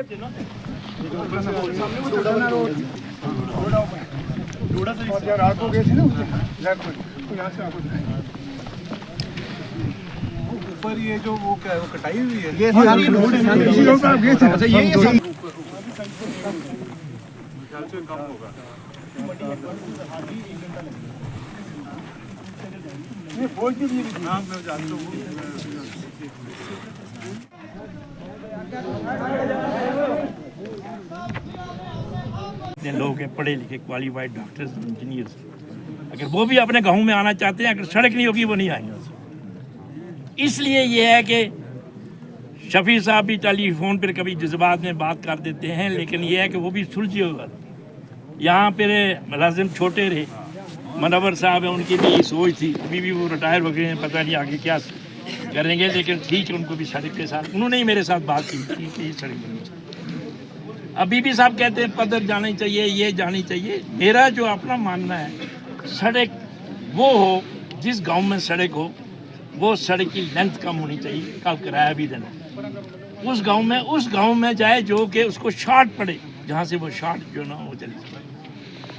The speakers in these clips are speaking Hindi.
रात को गए थे ना तो यहाँ से आपको ऊपर ये जो वो क्या है वो कटाई हुई है ये सारी रोड इसी रोड पे आप गए थे। अच्छा ये सब ख्याल से कम होगा ये बोल के भी नाम मैं जानता हूँ। लोग हैं पढ़े लिखे क्वालिफाइड डॉक्टर्स इंजीनियर्स, अगर वो भी अपने गाँव में आना चाहते हैं, अगर सड़क नहीं होगी वो नहीं आएंगे। इसलिए ये है कि शफी साहब भी टेलीफोन पर कभी जज्बात में बात कर देते हैं, लेकिन ये है कि वो भी सुलझे होगा। यहाँ पर मुलाजिम छोटे रहे, मनवर साहब है, उनकी भी सोच थी, अभी भी वो रिटायर हो गए हैं, पता नहीं आगे क्या करेंगे, लेकिन ठीक है उनको भी सड़क के साथ, उन्होंने ही मेरे साथ बात की कि ये सड़क बननी चाहिए। अभी भी साहब कहते हैं पदर जानी चाहिए, ये जानी चाहिए। मेरा जो अपना मानना है, सड़क वो हो जिस गांव में सड़क हो, वो सड़क की लेंथ कम होनी चाहिए, कल किराया भी देना। उस गांव में जाए जो कि उसको शॉर्ट पड़े, जहाँ से वो शॉर्ट जो ना हो चले।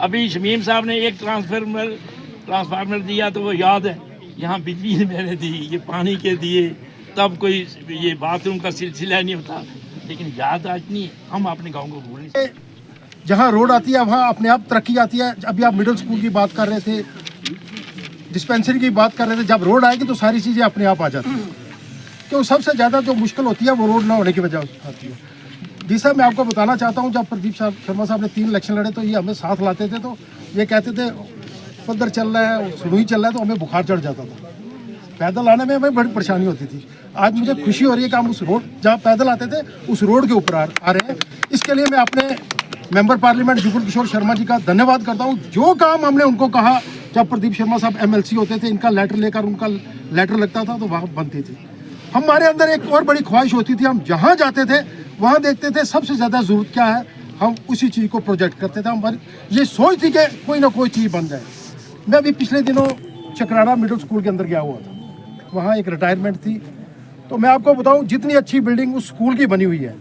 अभी शमीम साहब ने एक ट्रांसफार्मर दिया तो वो याद है, यहाँ बिजली मैंने दी, ये पानी के दिए, तब कोई ये बाथरूम का सिलसिला नहीं होता, लेकिन याद आज नहीं है। हम अपने गांव को भूल नहीं सकते। जहाँ रोड आती है वहाँ अपने आप तरक्की आती है। अभी आप मिडिल स्कूल की बात कर रहे थे, डिस्पेंसरी की बात कर रहे थे, जब रोड आएगी तो सारी चीज़ें अपने आप आ जाती हैं। क्यों सबसे ज़्यादा जो मुश्किल होती है वो रोड ना होने की वजह आती है। जी साहब, मैं आपको बताना चाहता हूँ, जब प्रदीप शर्मा साहब ने 3 इलेक्शन लड़े तो ये हमें साथ लाते थे, तो ये कहते थे पदर चल रहा है, सुनूई चल रहा है, तो हमें बुखार चढ़ जाता था। पैदल आने में हमें बड़ी परेशानी होती थी। आज मुझे खुशी हो रही है कि हम उस रोड जहाँ पैदल आते थे उस रोड के ऊपर आ रहे हैं। इसके लिए मैं अपने मेंबर पार्लियामेंट जुगल किशोर शर्मा जी का धन्यवाद करता हूँ। जो काम हमने उनको कहा, जब प्रदीप शर्मा साहब MLC होते थे, इनका लेटर लेकर उनका लेटर लगता था तो वहाँ बनती थी। हमारे अंदर एक और बड़ी ख्वाहिश होती थी, हम जहाँ जाते थे वहाँ देखते थे सबसे ज़्यादा ज़रूरत क्या है, हम उसी चीज़ को प्रोजेक्ट करते थे। हमारी ये सोच थी कि कोई ना कोई चीज़ बन जाए। मैं अभी पिछले दिनों चकराड़ा मिडिल स्कूल के अंदर गया हुआ था, वहाँ एक रिटायरमेंट थी। तो मैं आपको बताऊं, जितनी अच्छी बिल्डिंग उस स्कूल की बनी हुई है,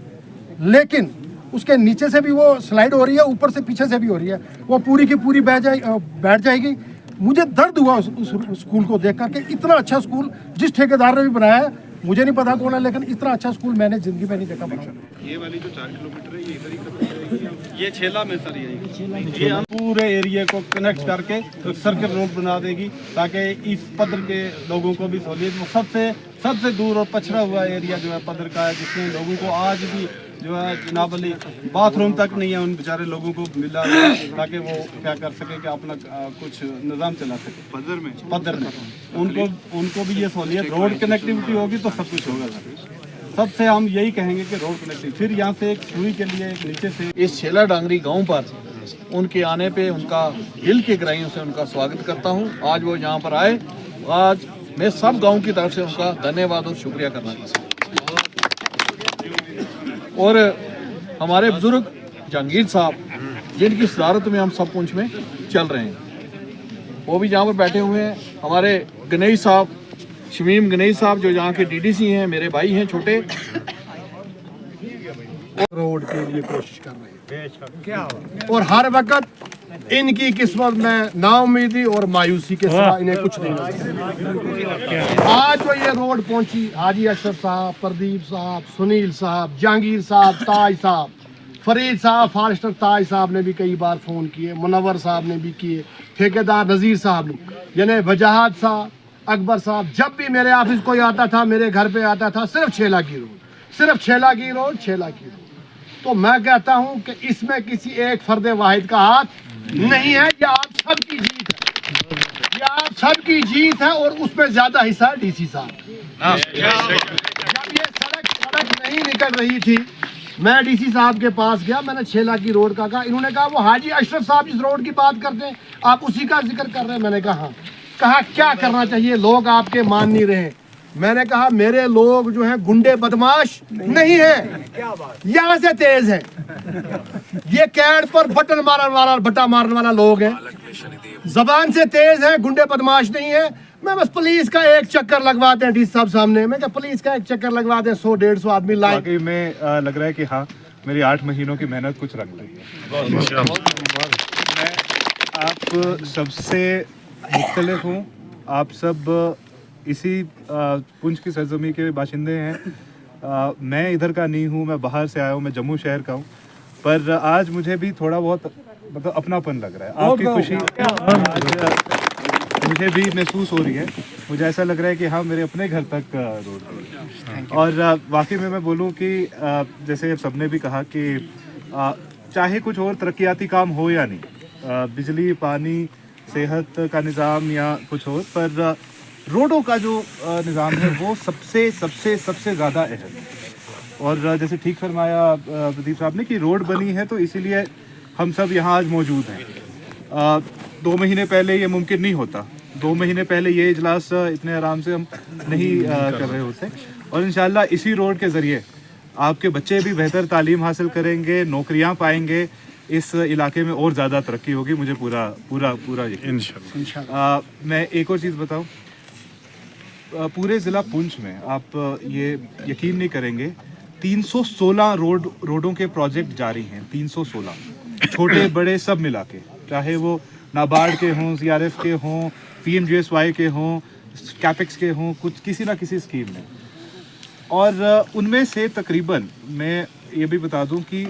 लेकिन उसके नीचे से भी वो स्लाइड हो रही है, ऊपर से पीछे से भी हो रही है, वो पूरी की पूरी बैठ जाएगी। मुझे दर्द हुआ उस स्कूल को देख कर के। इतना अच्छा स्कूल जिस ठेकेदार ने भी बनाया है, मुझे नहीं पता कौन है, लेकिन इतना अच्छा स्कूल मैंने जिंदगी में नहीं देखा बना। ये वाली जो 4 किलोमीटर है ये इधर ही खत्म होगी, ये छेला में सर ये पूरे एरिया को कनेक्ट करके तो सर्कल रोड बना देगी, ताकि इस पदर के लोगों को भी सहूलियत। वो सबसे दूर और पछड़ा हुआ एरिया जो है पदर का है, जिसमें लोगों को आज भी जो है जनाब अली बाथरूम तक नहीं है उन बेचारे लोगों को मिला, ताकि वो क्या कर सके कि अपना कुछ निज़ाम चला सके पदर में। उनको भी ये सहूलियत, रोड कनेक्टिविटी होगी तो सब कुछ होगा। सबसे हम यही कहेंगे कि रोड कनेक्टिविटी। फिर यहाँ से एक सुई के लिए एक नीचे से इस छेला डांगरी गांव पर उनके आने पे उनका दिल की गहराइयों से उनका स्वागत करता हूँ। आज वो यहाँ पर आए, आज मैं सब गांव की तरफ से उनका धन्यवाद और शुक्रिया करना चाहता हूँ। और हमारे बुजुर्ग जहांगीर साहब, जिनकी सदारत में हम सब कुछ में चल रहे हैं, वो भी यहाँ पर बैठे हुए हैं। हमारे गणेश साहब, शमीम गणेश साहब, जो यहाँ के DDC हैं, मेरे भाई हैं छोटे, रोड के लिए कोशिश कर रहे हैं क्या, और हर वक्त इनकी किस्मत में नाउमीदी और मायूसी के सिवा इन्हें कुछ नहीं नजर। आज तो ये रोड पहुंची, हाजी अशरफ साहब, प्रदीप साहब, सुनील साहब, जहांगीर साहब, ताज साहब, फरीद साहब, फॉरेस्टर ताज साहब ने भी कई बार फ़ोन किए, मुनव्वर साहब ने भी किए, ठेकेदार नज़ीर साहब ने, यानी वजाहत साहब, अकबर साहब, जब भी मेरे ऑफिस कोई आता था, मेरे घर पे आता था, सिर्फ छेला की रोड। तो मैं कहता हूं कि इसमें किसी एक फर्द वाहिद का हाथ नहीं है, ये आप सबकी जीत है, और उसमें ज्यादा हिस्सा DC साहब। जब ये सड़क नहीं निकल रही थी, मैं DC साहब के पास गया, मैंने छेला की रोड का कहा, इन्होंने कहा वो हाजी अशरफ साहब इस रोड की बात करते हैं, आप उसी का जिक्र कर रहे हैं। मैंने कहा हाँ। कहा क्या करना चाहिए, लोग आपके मान नहीं रहे। मैंने कहा मेरे लोग जो हैं गुंडे बदमाश नहीं है, यहाँ से तेज है, ये कैड पर बटन बट्टा मारने वाला लोग हैं, जबान से तेज है, गुंडे बदमाश नहीं है। मैं बस पुलिस का एक चक्कर लगवाते हैं DC साहब सामने, मैं क्या पुलिस का एक चक्कर लगवाते हैं, 100-150 आदमी लाए। में लग रहा है कि हाँ मेरी 8 महीनों की मेहनत कुछ रंग लाई है। मैं आप सबसे मुख्तलिफ हूँ। आप सब इसी पुंछ की सरजमी के बाशिंदे हैं। मैं इधर का नहीं हूँ, मैं बाहर से आया हूँ, मैं जम्मू शहर का हूँ। पर आज मुझे भी थोड़ा बहुत मतलब अपनापन लग रहा है। आपकी खुशी आज मुझे भी महसूस हो रही है। मुझे ऐसा लग रहा है कि हाँ, मेरे अपने घर तक रोड है। और वाकई में मैं बोलूँ कि जैसे सबने भी कहा कि चाहे कुछ और तरक्याती काम हो या नहीं, बिजली, पानी, सेहत का निज़ाम या कुछ और, पर रोडों का जो निज़ाम है वो सबसे सबसे सबसे ज़्यादा अहम है। और जैसे ठीक फरमाया प्रदीप साहब ने कि रोड बनी है तो इसीलिए हम सब यहाँ आज मौजूद हैं। 2 महीने पहले ये मुमकिन नहीं होता। 2 महीने पहले ये इजलास इतने आराम से हम नहीं कर रहे होते। और इंशाल्लाह इसी रोड के ज़रिए आपके बच्चे भी बेहतर तालीम हासिल करेंगे, नौकरियाँ पाएंगे, इस इलाके में और ज़्यादा तरक्की होगी। मुझे पूरा पूरा पूरा यकीन है। मैं एक और चीज़ बताऊँ, पूरे ज़िला पुंछ में आप ये यकीन नहीं करेंगे, 316 रोडों के प्रोजेक्ट जारी हैं। 316 छोटे बड़े सब मिला के, चाहे वो नाबार्ड के हों, CRF के हों, PMGSY के हों, कैपेक्स के हों, कुछ किसी ना किसी स्कीम में। और उनमें से तकरीबन मैं ये भी बता दूं कि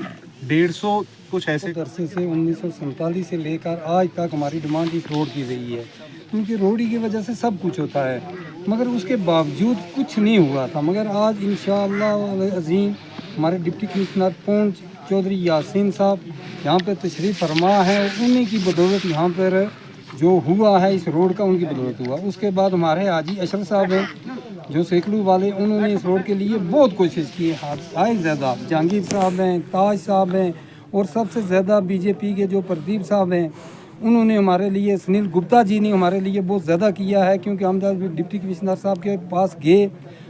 150 कुछ ऐसे अरसे से 1947 से लेकर आज तक हमारी डिमांड इस रोड की रही है, क्योंकि रोड ही की वजह से सब कुछ होता है। मगर उसके बावजूद कुछ नहीं हुआ था। मगर आज इंशाअल्लाह अज़ीम हमारे डिप्टी कमिश्नर पुंछ चौधरी यासीन साहब यहाँ पर तशरीफ़ फरमा है। उन्हीं की बदौलत यहाँ पर जो हुआ है इस रोड का, उनकी बदौलत हुआ। उसके बाद हमारे हाजी अशरफ साहब हैं जो सेकलू वाले, उन्होंने इस रोड के लिए बहुत कोशिश की है। आए ज़्यादा जहांगीर साहब हैं, ताज साहब हैं, और सबसे ज़्यादा BJP के जो प्रदीप साहब हैं, उन्होंने हमारे लिए, सुनील गुप्ता जी ने हमारे लिए बहुत ज़्यादा किया है। क्योंकि हम जब डिप्टी कमिश्नर साहब के पास गए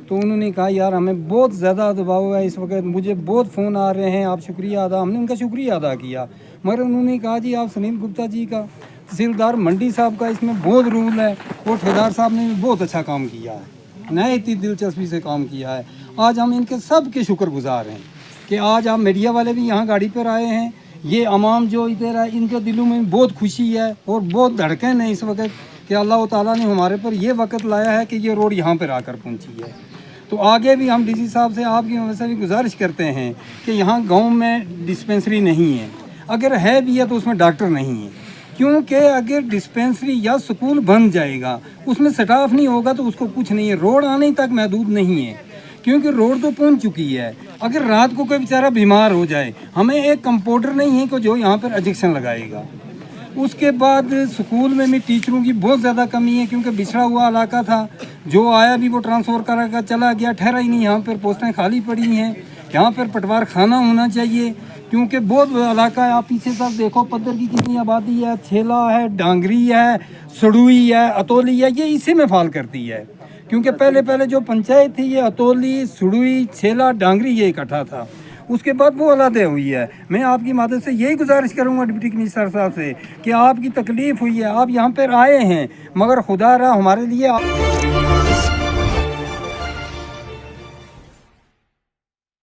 तो उन्होंने कहा यार हमें बहुत ज़्यादा दबाव है इस वक्त, मुझे बहुत फ़ोन आ रहे हैं, आप शुक्रिया अदा। हमने उनका शुक्रिया अदा किया। मगर उन्होंने कहा जी आप सुनील गुप्ता जी का, तहसीलदार मंडी साहब का इसमें बहुत रूल है, और ठेकेदार साहब ने भी बहुत अच्छा काम किया है, नए इतनी दिलचस्पी से काम किया है। आज हम इनके सब के शुक्रगुजार हैं कि आज आप मीडिया वाले भी यहाँ गाड़ी पर आए हैं। ये अवाम जो इधर है, इनके दिलों में बहुत खुशी है और बहुत धड़कन है इस वक्त कि अल्लाह ताला ने हमारे पर ये वक्त लाया है कि ये रोड यहाँ पर आकर पहुँची है। तो आगे भी हम DC साहब से आपकी वजह से भी गुजारिश करते हैं कि यहाँ गांव में डिस्पेंसरी नहीं है, अगर है भी है तो उसमें डॉक्टर नहीं है। क्योंकि अगर डिस्पेंसरी या स्कूल बन जाएगा, उसमें स्टाफ नहीं होगा तो उसको कुछ नहीं है। रोड आने तक महदूद नहीं है, क्योंकि रोड तो पहुंच चुकी है। अगर रात को कोई बेचारा बीमार हो जाए, हमें एक कंपाउंडर नहीं है कि जो यहाँ पर इंजेक्शन लगाएगा। उसके बाद स्कूल में भी टीचरों की बहुत ज़्यादा कमी है, क्योंकि बिछड़ा हुआ इलाका था, जो आया भी वो ट्रांसफ़र करा चला गया, ठहरा ही नहीं। यहाँ पर पोस्टें खाली पड़ी हैं। यहाँ पर पटवार खाना होना चाहिए, क्योंकि बहुत इलाका है। आप पीछे तक देखो, पद्दर की कितनी आबादी है, छेला है, डांगरी है, सड़ुई है, अतौली है, ये इसी में फाल करती है। क्योंकि पहले जो पंचायत थी ये अतौली, सड़ुई, छेला, डांगरी ये इकट्ठा था। उसके बाद वो अलहदे हुई है। मैं आपकी मदद से यही गुजारिश करूंगा डिप्टी कमिश्नर साहब से कि आपकी तकलीफ़ हुई है, आप यहाँ पर आए हैं, मगर खुदा रहा हमारे लिए